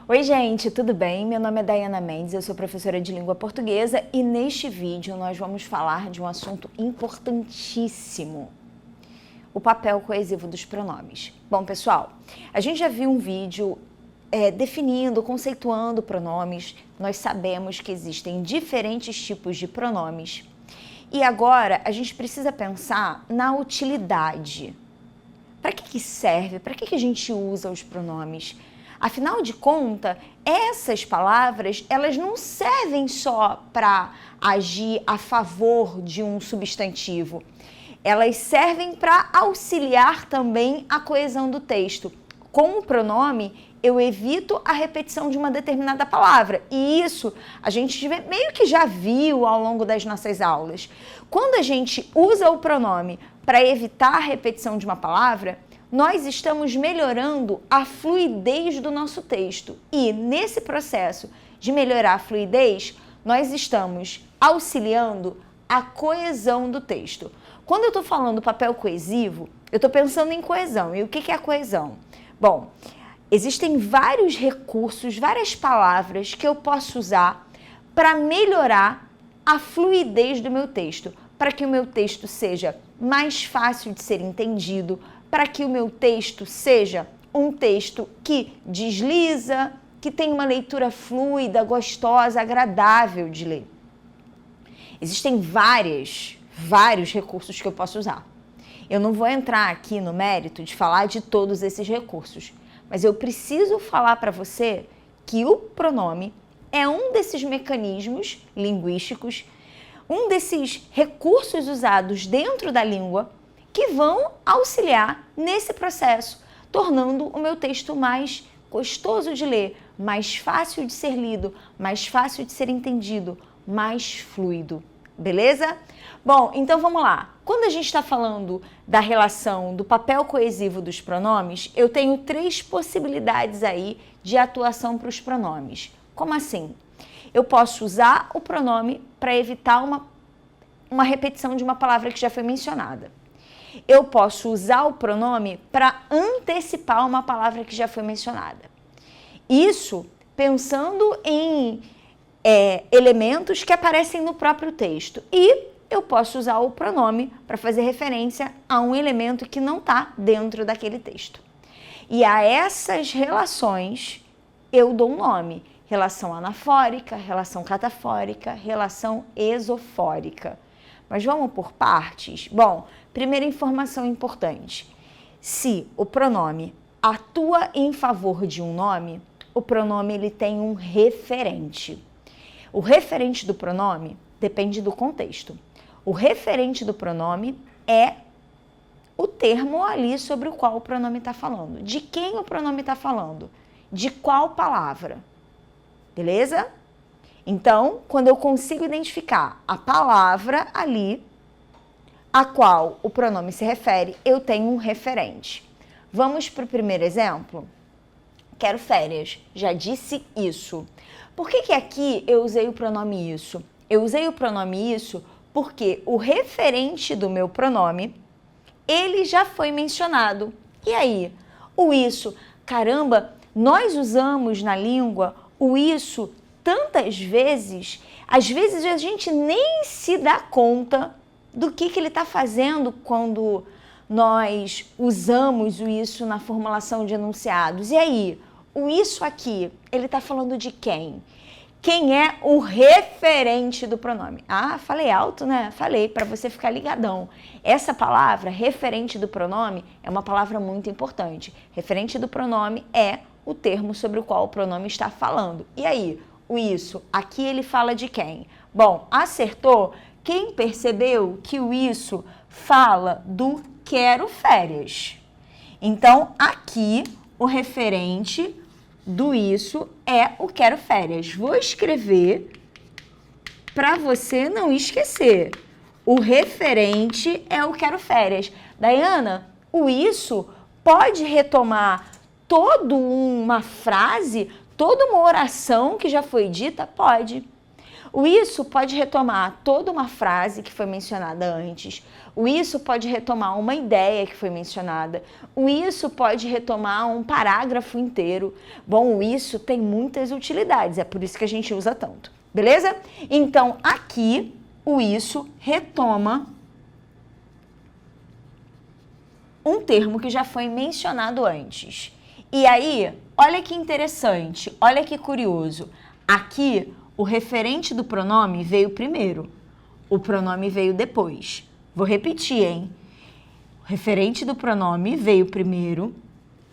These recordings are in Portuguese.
Oi gente, tudo bem? Meu nome é Dayana Mendes, eu sou professora de língua portuguesa e neste vídeo nós vamos falar de um assunto importantíssimo, o papel coesivo dos pronomes. Bom pessoal, a gente já viu um vídeo definindo, conceituando pronomes, nós sabemos que existem diferentes tipos de pronomes e agora a gente precisa pensar na utilidade. Para que serve? Para que a gente usa os pronomes? Afinal de contas, essas palavras, elas não servem só para agir a favor de um substantivo. Elas servem para auxiliar também a coesão do texto. Com o pronome, eu evito a repetição de uma determinada palavra. E isso a gente meio que já viu ao longo das nossas aulas. Quando a gente usa o pronome para evitar a repetição de uma palavra, nós estamos melhorando a fluidez do nosso texto. E nesse processo de melhorar a fluidez, nós estamos auxiliando a coesão do texto. Quando eu estou falando papel coesivo, eu estou pensando em coesão. E o que é a coesão? Bom, existem vários recursos, várias palavras que eu posso usar para melhorar a fluidez do meu texto, para que o meu texto seja mais fácil de ser entendido, para que o meu texto seja um texto que desliza, que tem uma leitura fluida, gostosa, agradável de ler. Existem vários recursos que eu posso usar. Eu não vou entrar aqui no mérito de falar de todos esses recursos, mas eu preciso falar para você que o pronome é um desses mecanismos linguísticos, um desses recursos usados dentro da língua que vão auxiliar nesse processo, tornando o meu texto mais gostoso de ler, mais fácil de ser lido, mais fácil de ser entendido, mais fluido. Beleza? Bom, então vamos lá. Quando a gente está falando da relação do papel coesivo dos pronomes, eu tenho 3 possibilidades aí de atuação para os pronomes. Como assim? Eu posso usar o pronome para evitar uma repetição de uma palavra que já foi mencionada. Eu posso usar o pronome para antecipar uma palavra que já foi mencionada. Isso pensando em elementos que aparecem no próprio texto. E eu posso usar o pronome para fazer referência a um elemento que não está dentro daquele texto. E a essas relações eu dou um nome. Relação anafórica, relação catafórica, relação esofórica. Mas vamos por partes? Bom, primeira informação importante. Se o pronome atua em favor de um nome, o pronome ele tem um referente. O referente do pronome depende do contexto. O referente do pronome é o termo ali sobre o qual o pronome está falando. De quem o pronome está falando? De qual palavra? Beleza? Então, quando eu consigo identificar a palavra ali a qual o pronome se refere, eu tenho um referente. Vamos para o primeiro exemplo? Quero férias. Já disse isso. Por que aqui eu usei o pronome isso? Eu usei o pronome isso porque o referente do meu pronome, ele já foi mencionado. E aí? O isso. Caramba, nós usamos na língua o isso tantas vezes, às vezes a gente nem se dá conta do que ele está fazendo quando nós usamos o isso na formulação de enunciados. E aí, o isso aqui, ele está falando de quem? Quem é o referente do pronome? Ah, falei alto, né? Falei, para você ficar ligadão. Essa palavra, referente do pronome, é uma palavra muito importante. Referente do pronome é o termo sobre o qual o pronome está falando. E aí, o isso, aqui ele fala de quem? Bom, acertou quem percebeu que o isso fala do quero férias. Então, aqui, o referente do isso é o quero férias. Vou escrever para você não esquecer. O referente é o quero férias. Dayana, o isso pode retomar toda uma frase, toda uma oração que já foi dita? Pode. O isso pode retomar toda uma frase que foi mencionada antes. O isso pode retomar uma ideia que foi mencionada. O isso pode retomar um parágrafo inteiro. Bom, o isso tem muitas utilidades, é por isso que a gente usa tanto. Beleza? Então, aqui, o isso retoma um termo que já foi mencionado antes. E aí, olha que interessante, olha que curioso. Aqui, o referente do pronome veio primeiro, o pronome veio depois. Vou repetir, hein? O referente do pronome veio primeiro,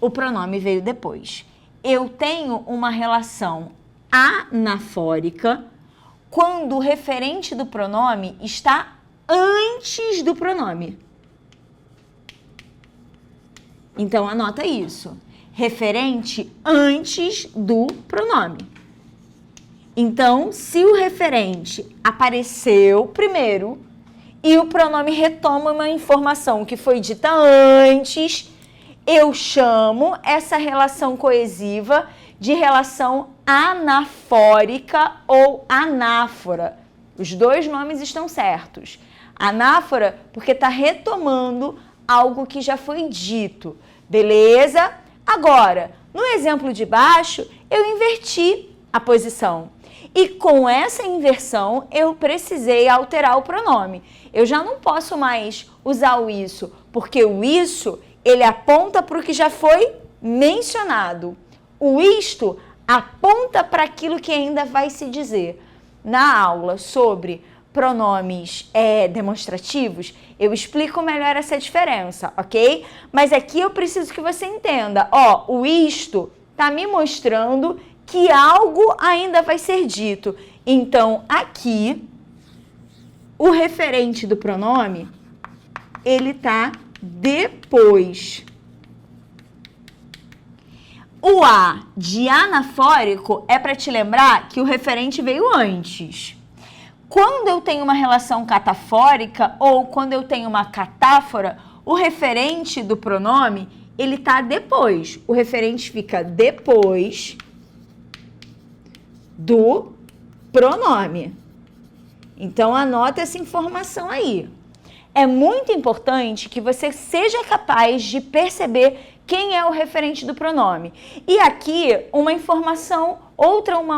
o pronome veio depois. Eu tenho uma relação anafórica quando o referente do pronome está antes do pronome. Então, anota isso. Referente antes do pronome. Então, se o referente apareceu primeiro e o pronome retoma uma informação que foi dita antes, eu chamo essa relação coesiva de relação anafórica ou anáfora. Os dois nomes estão certos. Anáfora porque está retomando algo que já foi dito. Beleza? Agora, no exemplo de baixo, eu inverti a posição. E com essa inversão, eu precisei alterar o pronome. Eu já não posso mais usar o isso, porque o isso, ele aponta para o que já foi mencionado. O isto aponta para aquilo que ainda vai se dizer. Na aula sobre pronomes demonstrativos, eu explico melhor essa diferença, ok? Mas aqui eu preciso que você entenda, ó, o isto está me mostrando que algo ainda vai ser dito. Então, aqui, o referente do pronome, ele está depois. O A de anafórico é para te lembrar que o referente veio antes. Quando eu tenho uma relação catafórica ou quando eu tenho uma catáfora, o referente do pronome, ele está depois. O referente fica depois do pronome. Então, anota essa informação aí. É muito importante que você seja capaz de perceber quem é o referente do pronome. E aqui, uma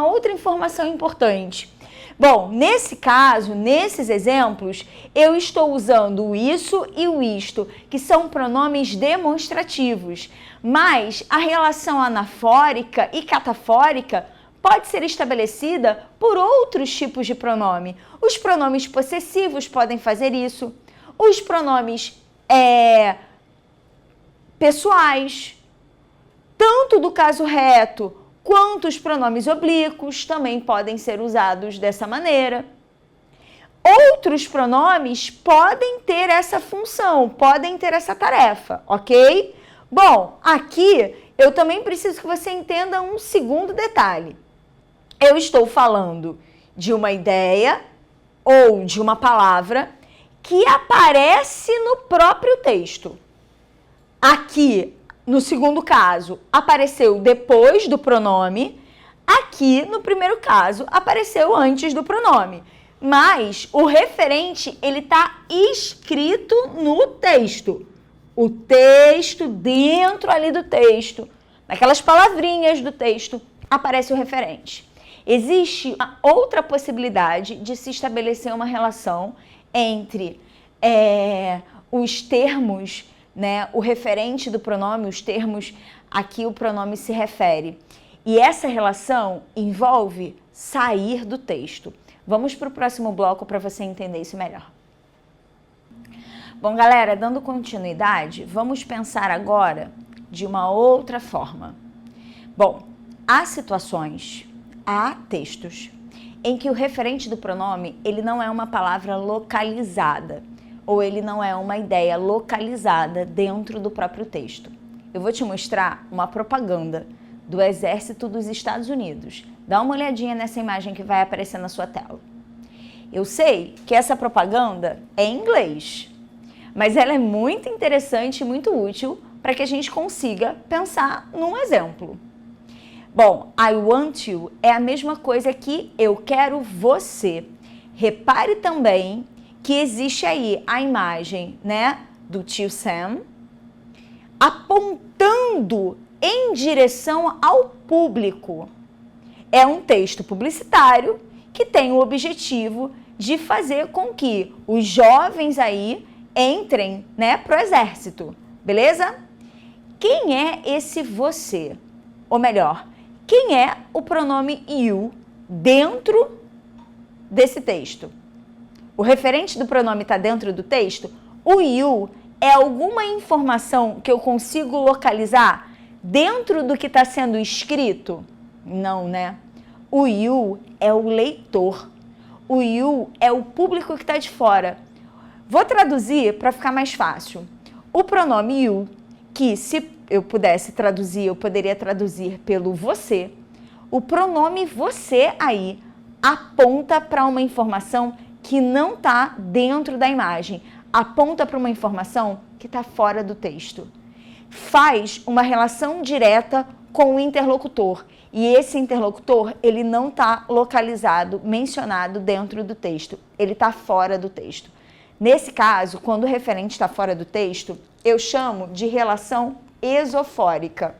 outra informação importante. Bom, nesse caso, nesses exemplos, eu estou usando o isso e o isto, que são pronomes demonstrativos. Mas a relação anafórica e catafórica pode ser estabelecida por outros tipos de pronome. Os pronomes possessivos podem fazer isso. Os pronomes pessoais, tanto do caso reto quanto os pronomes oblíquos também podem ser usados dessa maneira. Outros pronomes podem ter essa função, podem ter essa tarefa, ok? Bom, aqui eu também preciso que você entenda um segundo detalhe. Eu estou falando de uma ideia ou de uma palavra que aparece no próprio texto. Aqui, no segundo caso, apareceu depois do pronome. Aqui, no primeiro caso, apareceu antes do pronome. Mas o referente, ele está escrito no texto. O texto, dentro ali do texto, naquelas palavrinhas do texto, aparece o referente. Existe uma outra possibilidade de se estabelecer uma relação entre os termos, né, o referente do pronome, os termos a que o pronome se refere. E essa relação envolve sair do texto. Vamos para o próximo bloco para você entender isso melhor. Bom, galera, dando continuidade, vamos pensar agora de uma outra forma. Bom, há situações, há textos em que o referente do pronome, ele não é uma palavra localizada, ou ele não é uma ideia localizada dentro do próprio texto. Eu vou te mostrar uma propaganda do Exército dos Estados Unidos. Dá uma olhadinha nessa imagem que vai aparecer na sua tela. Eu sei que essa propaganda é em inglês, mas ela é muito interessante e muito útil para que a gente consiga pensar num exemplo. Bom, I want you é a mesma coisa que eu quero você. Repare também que existe aí a imagem, né, do tio Sam apontando em direção ao público. É um texto publicitário que tem o objetivo de fazer com que os jovens aí entrem, né, pro exército, beleza? Quem é esse você? Ou melhor, quem é o pronome you dentro desse texto? O referente do pronome está dentro do texto? O you é alguma informação que eu consigo localizar dentro do que está sendo escrito? Não, né? O you é o leitor. O you é o público que está de fora. Vou traduzir para ficar mais fácil. O pronome you, que se eu pudesse traduzir, eu poderia traduzir pelo você. O pronome você aí aponta para uma informação que não está dentro da imagem. Aponta para uma informação que está fora do texto. Faz uma relação direta com o interlocutor. E esse interlocutor, ele não está localizado, mencionado dentro do texto. Ele está fora do texto. Nesse caso, quando o referente está fora do texto, eu chamo de relação exofórica.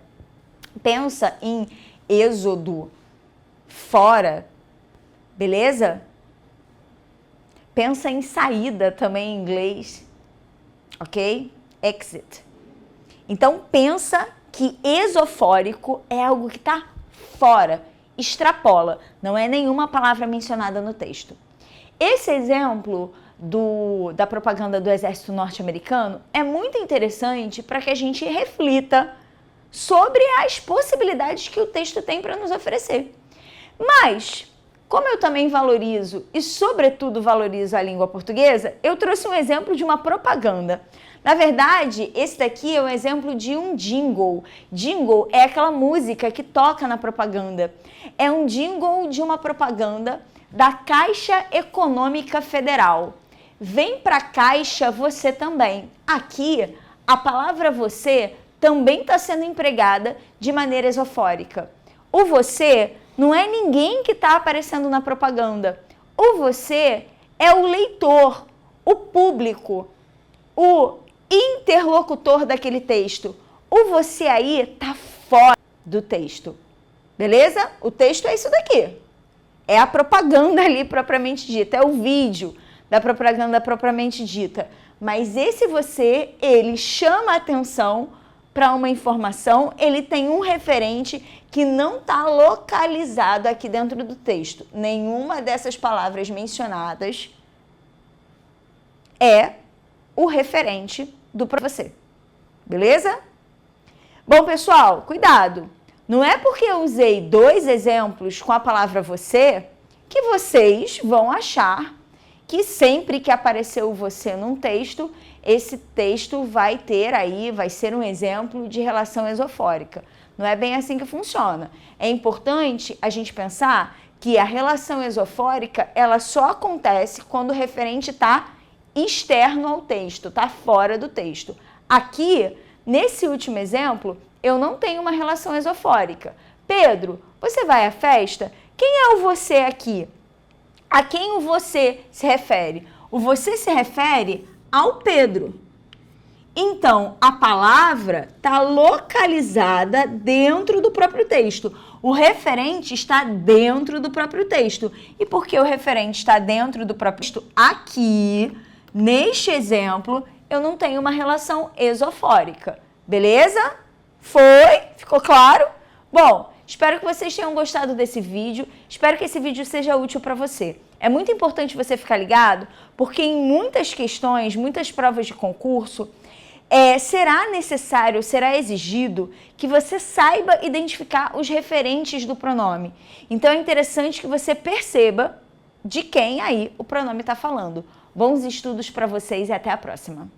Pensa em êxodo, fora, beleza? Pensa em saída também em inglês, ok? Exit. Então, pensa que exofórico é algo que está fora, extrapola, não é nenhuma palavra mencionada no texto. Esse exemplo da propaganda do exército norte-americano é muito interessante para que a gente reflita sobre as possibilidades que o texto tem para nos oferecer. Mas, como eu também valorizo e, sobretudo, valorizo a língua portuguesa, eu trouxe um exemplo de uma propaganda. Na verdade, esse daqui é um exemplo de um jingle. Jingle é aquela música que toca na propaganda. É um jingle de uma propaganda da Caixa Econômica Federal. Vem pra Caixa você também. Aqui, a palavra você também está sendo empregada de maneira exofórica. O você não é ninguém que está aparecendo na propaganda. O você é o leitor, o público, o interlocutor daquele texto. O você aí está fora do texto. Beleza? O texto é isso daqui. É a propaganda ali propriamente dita, é o vídeo da propaganda propriamente dita. Mas esse você, ele chama a atenção para uma informação, ele tem um referente que não está localizado aqui dentro do texto. Nenhuma dessas palavras mencionadas é o referente do para você. Beleza? Bom, pessoal, cuidado. Não é porque eu usei 2 exemplos com a palavra você que vocês vão achar que sempre que aparecer o você num texto, esse texto vai ser um exemplo de relação exofórica. Não é bem assim que funciona. É importante a gente pensar que a relação exofórica, ela só acontece quando o referente está externo ao texto, está fora do texto. Aqui, nesse último exemplo, eu não tenho uma relação exofórica. Pedro, você vai à festa? Quem é o você aqui? A quem o você se refere? O você se refere ao Pedro. Então, a palavra está localizada dentro do próprio texto. O referente está dentro do próprio texto. E por que o referente está dentro do próprio texto? Aqui, neste exemplo, eu não tenho uma relação exofórica. Beleza? Foi? Ficou claro? Bom, espero que vocês tenham gostado desse vídeo. Espero que esse vídeo seja útil para você. É muito importante você ficar ligado, porque em muitas questões, muitas provas de concurso, será necessário, será exigido que você saiba identificar os referentes do pronome. Então é interessante que você perceba de quem aí o pronome está falando. Bons estudos para vocês e até a próxima!